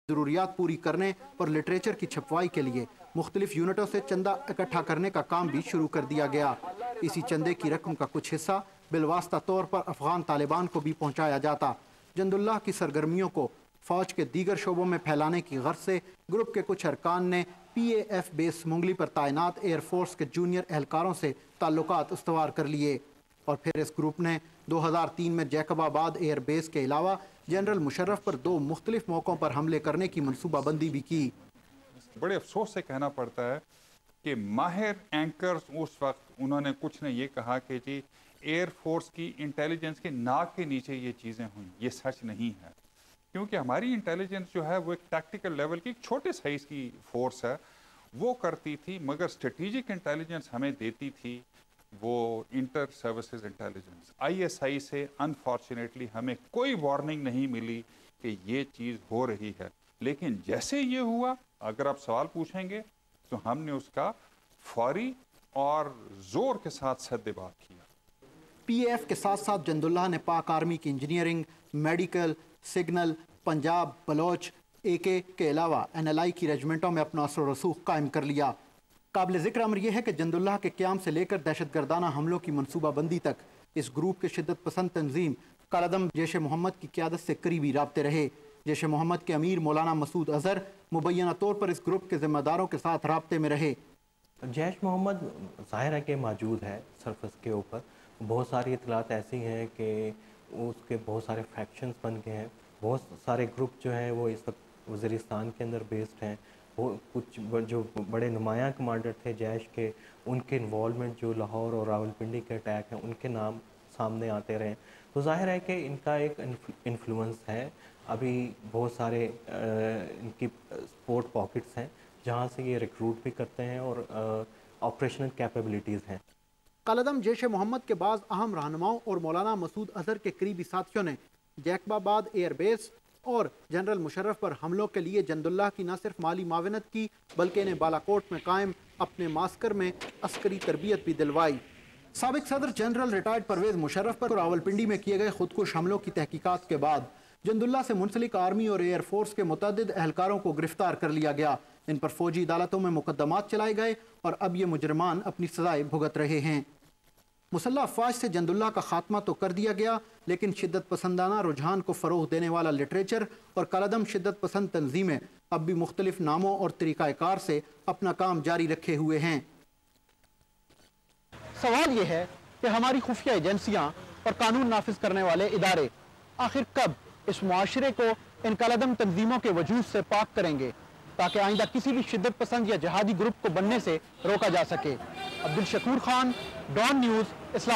ज़रूरियात पूरी करने और लिटरेचर की छपवाई के लिए मुख्तलिफ यूनिटों से चंदा इकट्ठा करने का काम भी शुरू कर दिया गया। इसी चंदे की रकम का कुछ हिस्सा बिलवास्ता तौर पर अफगान तालिबान को भी पहुँचाया जाता। जंदुल्लाह की सरगर्मियों को फौज के दीगर शोबों में फैलाने की गर्ज से ग्रुप के कुछ अरकान ने PAF बेस मुंगली पर तैनात एयरफोर्स के जूनियर एहलकारों से ताल्लुकात इस्तवार कर लिए और फिर इस ग्रुप ने 2003 में जैकबाबाद एयर बेस के अलावा जनरल मुशर्रफ पर 2 मुख्तलिफ मौक़ों पर हमले करने की मनसूबाबंदी भी की। बड़े अफसोस से कहना पड़ता है कि माहिर एंकर्स उस वक्त उन्होंने कुछ ने ये कहा कि जी एयरफोर्स की इंटेलिजेंस के नाक के नीचे ये चीज़ें हुई। ये सच नहीं है, क्योंकि हमारी इंटेलिजेंस जो है वो एक टैक्टिकल लेवल की छोटे साइज़ की फोर्स है, वो करती थी, मगर स्ट्रेटेजिक इंटेलिजेंस हमें देती थी वो इंटर सर्विसेज इंटेलिजेंस। ISI से अनफॉर्चुनेटली हमें कोई वार्निंग नहीं मिली कि ये चीज़ हो रही है, लेकिन जैसे ये हुआ, अगर आप सवाल पूछेंगे तो हमने उसका फौरी और ज़ोर के साथ सद्देबात किया। PAF के साथ साथ जंदुल्लाह ने पाक आर्मी की engineering, medical, signal, Punjab, Baloch, AK के अलावा NLI की रेजिमेंटों में अपना असर रसूख कायम कर लिया। काबिल ज़िक्र अमर यह है कि जंदुल्लाह के क़याम से लेकर दहशतगर्दाना हमलों की मनसूबाबंदी तक इस ग्रुप के शिद्दत पसंद तंजीम कालदम जैश मोहम्मद की क़यादत से करीबी राब्ते रहे। जैश मोहम्मद के अमीर मौलाना मसूद अजहर मुबैना तौर पर इस ग्रुप के ज़िम्मेदारों के साथ राब्ते में रहे। जैश मोहम्मद ज़ाहिर है कि मौजूद है सरफस के ऊपर। बहुत सारी इतलात ऐसी हैं कि उसके बहुत सारे फैक्शंस बन गए हैं। बहुत सारे ग्रुप जो हैं वो इस वक्त वज़ीरिस्तान के अंदर बेस्ड हैं। वो कुछ जो बड़े नुमायाँ कमांडर थे जैश के, उनके इन्वॉल्वमेंट जो लाहौर और रावलपिंडी के अटैक हैं उनके नाम सामने आते रहे। तो ज़ाहिर है कि इनका एक इन्फ्लुएंस है। अभी बहुत सारे इनकी स्पोर्ट पॉकेट्स हैं जहाँ से ये रिक्रूट भी करते हैं और ऑपरेशनल कैपेबिलिटीज़ हैं। कालदम जैश मोहम्मद के बाद अहम रहनुमाओं और मौलाना मसूद अजहर के करीबी साथियों ने जैकबाबाद एयरबेस और जनरल मुशर्रफ पर हमलों के लिए जंदुल्लाह की न सिर्फ माली मावनत की, बल्कि इन्हें बालाकोट में कायम अपने मास्कर में अस्करी तरबियत भी दिलवाई। साबिक सदर जनरल रिटायर्ड परवेज मुशर्रफ पर रावलपिंडी में किए गए खुदकुश हमलों की तहकीकात के बाद जंदुल्लाह से मुंसलिक आर्मी और एयरफोर्स के मुतअद्दिद एहलकारों को गिरफ्तार कर लिया गया। इन पर फौजी अदालतों में मुकदमात चलाए गए और अब ये मुजरमान अपनी सजाएं भुगत रहे हैं। मुसल्लह अफवाज से जंदुल्लाह का खात्मा तो कर दिया गया, लेकिन शिद्दत पसंदाना रुझान को फ़रोग़ देने वाला लिटरेचर और कालदम शिद्दत पसंद तंजीमें अब भी मुख्तलिफ नामों और तरीक़ाकार से अपना काम जारी रखे हुए हैं। सवाल यह है कि हमारी खुफिया एजेंसियाँ और कानून नाफिज करने वाले इदारे आखिर कब इस मुआशरे को इन कालदम तंजीमों के वजूद से पाक करेंगे, ताकि आइंदा किसी भी शिद्दत पसंद या जहादी ग्रुप को बनने से रोका जा सके। अब्दुल शकूर खान, डॉन न्यूज़, इस्लाम।